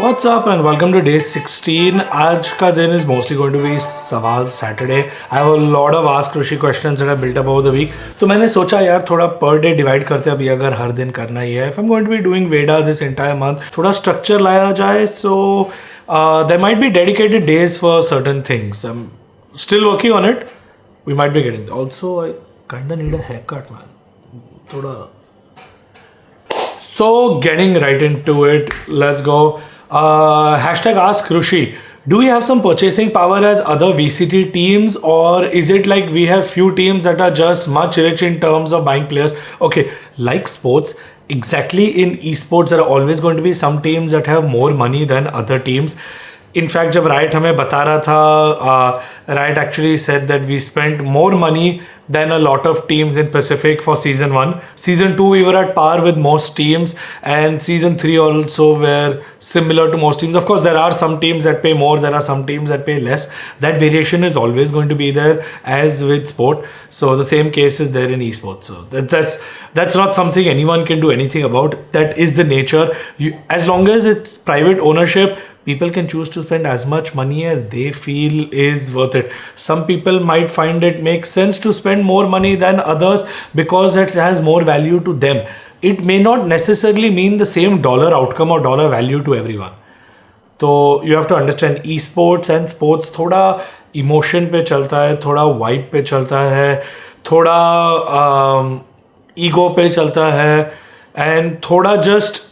What's up and welcome to day 16. आज का दिन is mostly going to be सवाल Saturday. I have a lot of ask Rushi questions that I built up over the week. तो मैंने सोचा यार थोड़ा per day divide करते अभी अगर हर दिन करना ही है. If I'm going to be doing Veda this entire month, थोड़ा structure लाया जाए. So there might be dedicated days for certain things. I'm still working on it. We might be getting. Also, I kind of need a haircut, man. थोड़ा. So getting right into it, let's go. Hashtag ask Rushi. Do we have some purchasing power as other VCT teams, or is it like we have few teams that are just much rich in terms of buying players? Okay, like sports, exactly in esports there are always going to be some teams that have more money than other teams. In fact, जब Riot हमें बता रहा था, Riot actually said that we spent more money than a lot of teams in Pacific for season 1. Season 2 we were at par with most teams, and season 3 also were similar to most teams. Of course, there are some teams that pay more, there are some teams that pay less. That variation is always going to be there as with sport. So the same case is there in esports. So that's not something anyone can do anything about. That is the nature. As long as it's private ownership, people can choose to spend as much money as they feel is worth it. Some people might find it makes sense to spend more money than others because it has more value to them. It may not necessarily mean the same dollar outcome or dollar value to everyone. So you have to understand esports and sports थोड़ा emotion पे चलता है, थोड़ा vibe पे चलता है, थोड़ा ego पे चलता है, and थोड़ा just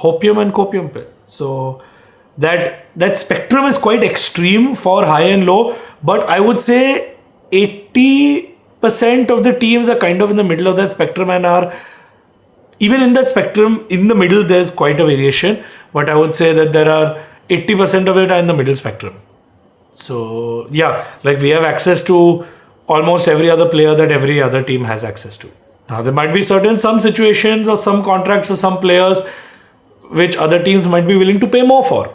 hopium and copium पे. So that spectrum is quite extreme for high and low, but I would say 80% of the teams are kind of in the middle of that spectrum and are even in that spectrum in the middle. There's quite a variation, but I would say that there are 80% of it are in the middle spectrum. So yeah, like we have access to almost every other player that every other team has access to. Now there might be some situations or some contracts or some players which other teams might be willing to pay more for.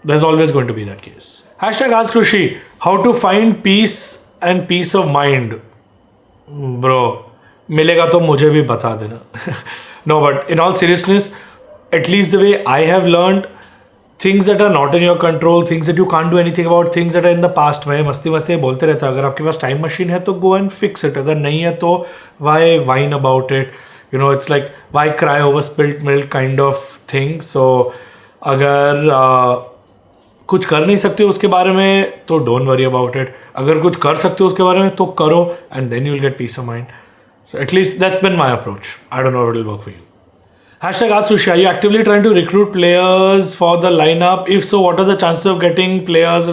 There's always going to be that case. Hashtag ask Rushi, how to find peace and peace of mind? Bro, मिलेगा तो मुझे भी बता देना. No, but in all seriousness, at least the way I have learned, things that are not in your control, things that you can't do anything about, things that are in the past. मैं मस्ती बोलते रहता हूँ, अगर आपके पास time machine है तो go and fix it. अगर नहीं है तो why whine about it? You know, it's like why cry over spilt milk kind of thing. So अगर कुछ कर नहीं सकते हो उसके बारे में तो don't worry about it. अगर कुछ कर सकते हो उसके बारे में तो करो, and then you'll get peace of mind. So at least that's been my approach. I don't know if it'll work for you. Hashtag ask Sushi, are you actively trying to recruit players for the lineup? If so, what are the chances of getting players?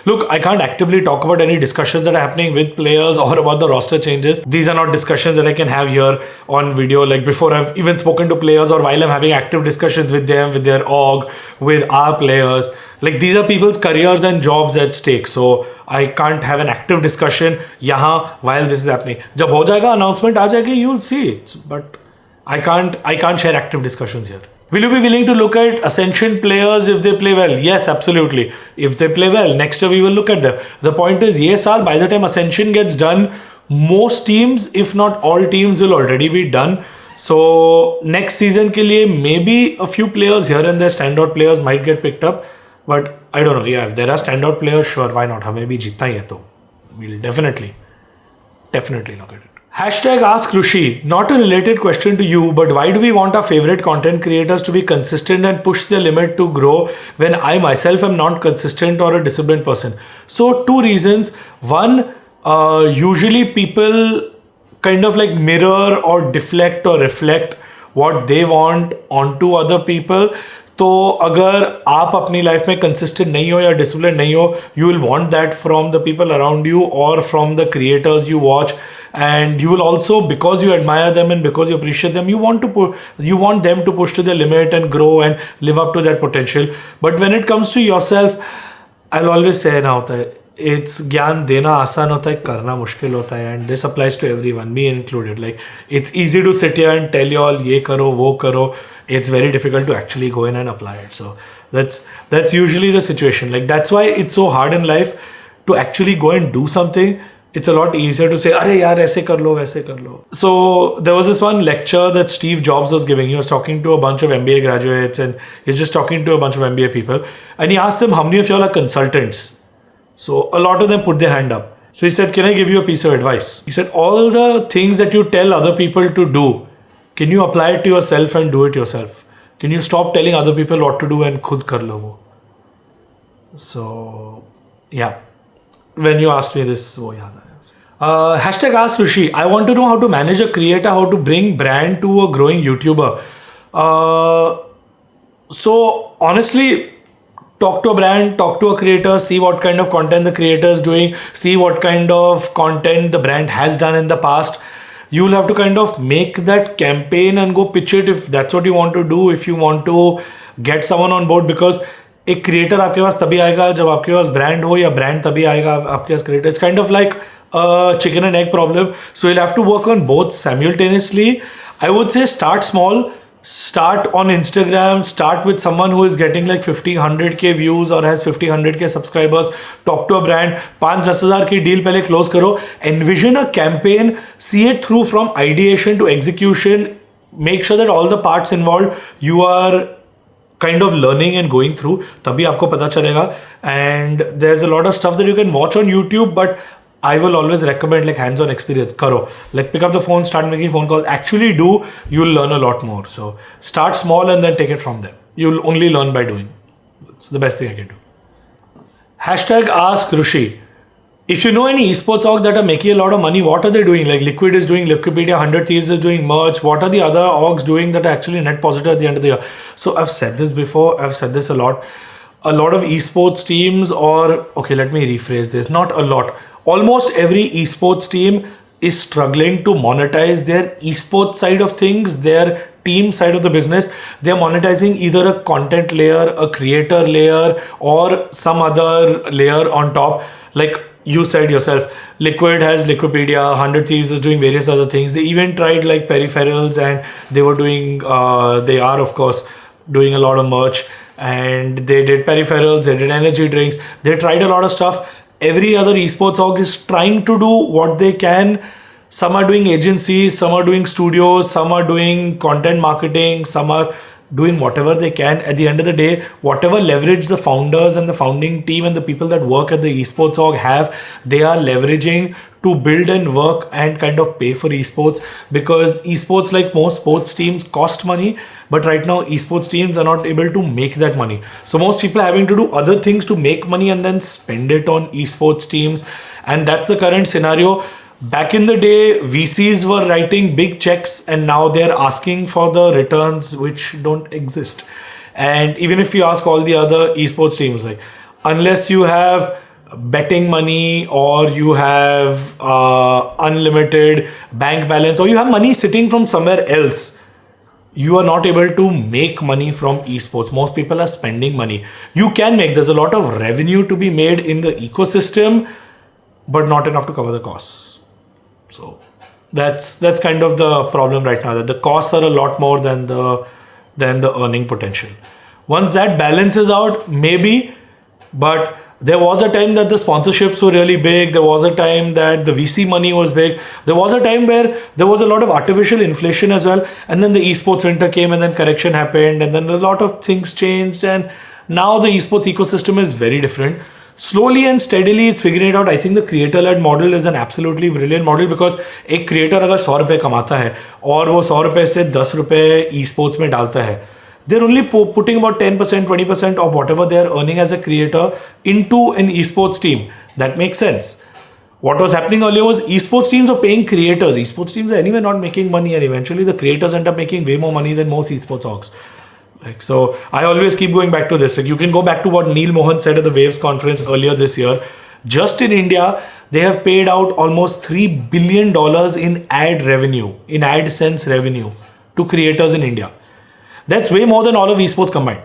Look, I can't actively talk about any discussions that are happening with players or about the roster changes. These are not discussions that I can have here on video, like before I've even spoken to players or while I'm having active discussions with them, with their org, with our players. Like these are people's careers and jobs at stake. So I can't have an active discussion यहाँ while this is happening. जब हो जाएगा announcement आ जाएगी, you'll see it. But I can't share active discussions here. Will you be willing to look at Ascension players if they play well? Yes, absolutely. If they play well, next year we will look at them. The point is, yes, by the time Ascension gets done, most teams, if not all teams, will already be done. So next season के लिए maybe a few players here and there, standout players might get picked up. But I don't know. Yeah, if there are standout players, sure, why not? हमें भी जीतना ही है तो we'll definitely look at it. Hashtag ask Rushi, not a related question to you, but why do we want our favorite content creators to be consistent and push their limit to grow when I myself am not consistent or a disciplined person? So 2 reasons. One, usually people kind of like mirror or deflect or reflect what they want onto other people. तो अगर आप अपनी life में consistent नहीं हो या discipline नहीं हो, you will want that from the people around you और from the creators you watch, and you will also, because you admire them and because you appreciate them, you want them to push to their limit and grow and live up to that potential. But when it comes to yourself, I'll always say ना होता है, it's ज्ञान देना आसान होता है, करना मुश्किल होता है, and this applies to everyone, me included. Like it's easy to sit here and tell you all ये करो वो करो. It's very difficult to actually go in and apply it. So that's usually the situation. Like that's why it's so hard in life to actually go and do something it's a lot easier to say, "Arey yaar, aise kar lo, waise kar lo." So there was this one lecture that Steve Jobs was giving. He was talking to a bunch of MBA graduates, and he's just talking to a bunch of MBA people. And he asked them, "How many of y'all are consultants?" So a lot of them put their hand up. So he said, "Can I give you a piece of advice?" He said, "All the things that you tell other people to do, can you apply it to yourself and do it yourself? Can you stop telling other people what to do and khud kar lo wo?" So yeah, when you asked me this, wo yaad aaya. Hashtag ask Rishi. I want to know how to manage a creator, how to bring brand to a growing YouTuber. So honestly, talk to a brand, talk to a creator, see what kind of content the creator is doing, see what kind of content the brand has done in the past. You'll have to kind of make that campaign and go pitch it if that's what you want to do, if you want to get someone on board, because एक creator आपके पास तभी आएगा जब आपके पास brand हो, या brand तभी आएगा आपके पास creator. It's kind of like chicken and egg problem. So you'll have to work on both simultaneously. I would say start small. Start on Instagram. Start with someone who is getting like 50, 100k views or has 50, 100k subscribers. Talk to a brand. 5-10,000 की deal पहले close करो. Envision a campaign. See it through from ideation to execution. Make sure that all the parts involved you are kind of learning and going through. तभी आपको पता चलेगा. And there's a lot of stuff that you can watch on YouTube, but I will always recommend like hands-on experience. Karo. Like pick up the phone, start making phone calls. Actually do. You'll learn a lot more. So start small and then take it from there. You'll only learn by doing. It's the best thing I can do. Hashtag ask Rushi. If you know any esports org that are making a lot of money, what are they doing? Like Liquid is doing Liquipedia, 100 Thieves is doing merch. What are the other orgs doing that are actually net positive at the end of the year? So I've said this before. I've said this a lot. A lot of esports teams, or okay, let me rephrase this. Not a lot. Almost every esports team is struggling to monetize their esports side of things, their team side of the business. They're monetizing either a content layer, a creator layer, or some other layer on top. Like you said yourself, Liquid has Liquipedia, 100 Thieves is doing various other things. They even tried like peripherals, and they were doing, they are of course doing a lot of merch, and they did peripherals, they did energy drinks, they tried a lot of stuff. Every other esports org is trying to do what they can. Some are doing agencies, some are doing studios, some are doing content marketing, some are doing whatever they can. At the end of the day, whatever leverage the founders and the founding team and the people that work at the esports org have, they are leveraging to build and work and kind of pay for esports, because esports, like most sports teams, cost money. But right now, esports teams are not able to make that money. So most people are having to do other things to make money and then spend it on esports teams. And that's the current scenario. Back in the day, VCs were writing big checks, and now they're asking for the returns which don't exist. And even if you ask all the other esports teams, like unless you have betting money, or you have unlimited bank balance, or you have money sitting from somewhere else, you are not able to make money from esports. Most people are spending money. You can make, there's a lot of revenue to be made in the ecosystem, but not enough to cover the costs. So that's kind of the problem right now, that the costs are a lot more than the earning potential. Once that balances out, maybe, but there was a time that the sponsorships were really big. There was a time that the VC money was big. There was a time where there was a lot of artificial inflation as well. And then the esports winter came, and then correction happened, and then a lot of things changed. And now the esports ecosystem is very different. Slowly and steadily it's figuring it out. I think the creator-led model is an absolutely brilliant model, because एक creator अगर 100 रुपए कमाता है और वो 100 रुपए से 10 रुपए esports में डालता है, they're only putting about 10%, 20% of whatever they're earning as a creator into an esports team. That makes sense. What was happening earlier was esports teams are paying creators. Esports teams are anyway not making money, and eventually the creators end up making way more money than most esports orgs. Like, so I always keep going back to this. Like, you can go back to what Neil Mohan said at the Waves conference earlier this year. Just in India, they have paid out almost $3 billion in ad revenue, in AdSense revenue to creators in India. That's way more than all of esports combined.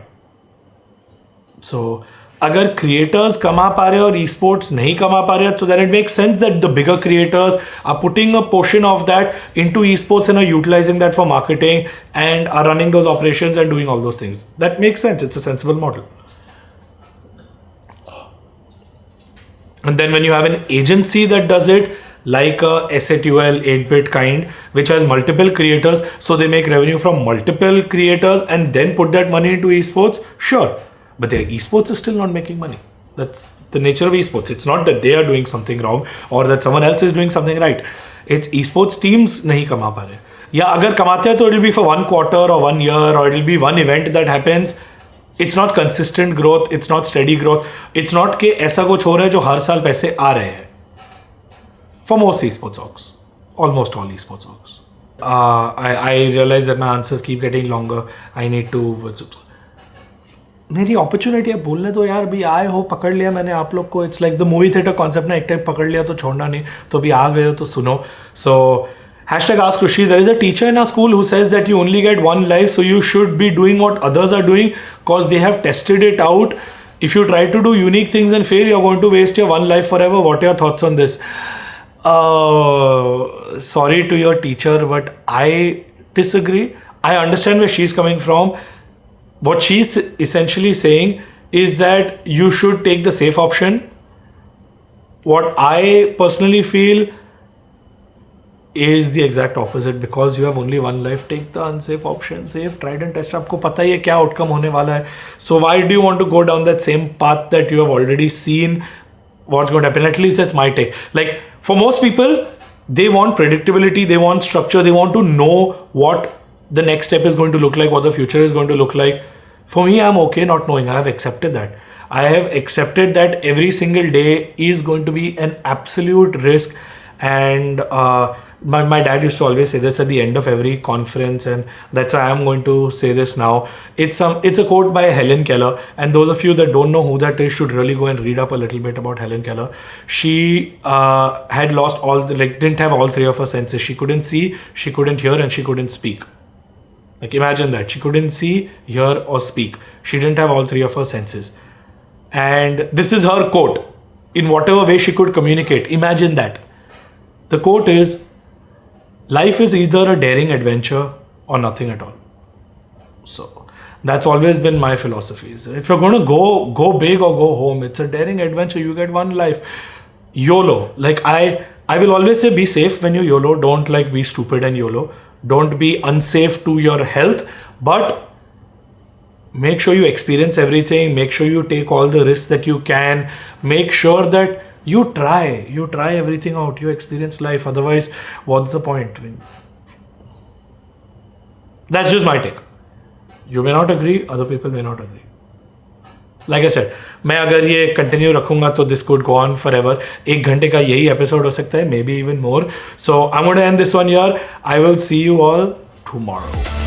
So, अगर creators कमा पा रहे और esports नहीं कमा पा रहे, so then it makes sense that the bigger creators are putting a portion of that into esports and are utilizing that for marketing and are running those operations and doing all those things. That makes sense. It's a sensible model. And then when you have an agency that does it, like a SATUL 8-bit kind, which has multiple creators, so they make revenue from multiple creators and then put that money into esports, sure. But their esports is still not making money. That's the nature of esports. It's not that they are doing something wrong or that someone else is doing something right. It's esports teams nahi kama pa rahe. या अगर कमाते हैं तो it will be for 1 quarter or 1 year or it will be one event that happens. It's not consistent growth, it's not steady growth, it's not कि ऐसा कुछ हो रहा है जो हर साल पैसे आ रहे हैं. For most esports orgs, almost all esports orgs. I realize that my answers keep getting longer. I need to. मेरी अपॉर्चुनिटी है बोलने दो यार. भी आए हो, पकड़ लिया मैंने आप लोग को. It's like the movie theatre concept ना, एक टाइप पकड़ लिया तो छोड़ना नहीं. तो अभी आ गए हो तो सुनो. सो #ask Rishi. There is a teacher in our school who says that you only get one life, so you should be doing what others are doing because they have tested it out. If you try to do unique things and fail, you're going to waste your one life forever. What are your thoughts on this? Sorry to your teacher, but I disagree. I understand where she's coming from. What she's essentially saying is that you should take the safe option. What I personally feel is the exact opposite. Because you have only one life, take the unsafe option. Safe, tried and tested. आपको पता ही है क्या outcome होने वाला है. So why do you want to go down that same path that you have already seen what's going to happen? At least that's my take. Like for most people, they want predictability, they want structure, they want to know what the next step is going to look like, what the future is going to look like. For me, I'm okay not knowing. I have accepted that. I have accepted that every single day is going to be an absolute risk. And my dad used to always say this at the end of every conference, and that's why I'm going to say this now. It's a quote by Helen Keller, and those of you that don't know who that is should really go and read up a little bit about Helen Keller. She had lost didn't have all 3 of her senses. She couldn't see, she couldn't hear, and she couldn't speak. Like imagine that. She couldn't see, hear, or speak. She didn't have all 3 of her senses. And this is her quote. In whatever way she could communicate. Imagine that. The quote is, life is either a daring adventure or nothing at all. So that's always been my philosophy. So if you're going to go big or go home, it's a daring adventure. You get one life. YOLO. Like I will always say be safe when you YOLO. Don't like be stupid and YOLO. Don't be unsafe to your health. But make sure you experience everything. Make sure you take all the risks that you can. Make sure that you try everything out. You experience life. Otherwise, what's the point? I mean, that's just my take. You may not agree. Other people may not agree. Like I said, मैं अगर ये continue रखूंगा तो this could go on forever. 1 घंटे का यही episode हो सकता है, maybe even more. So I'm going to end this one here. I will see you all tomorrow.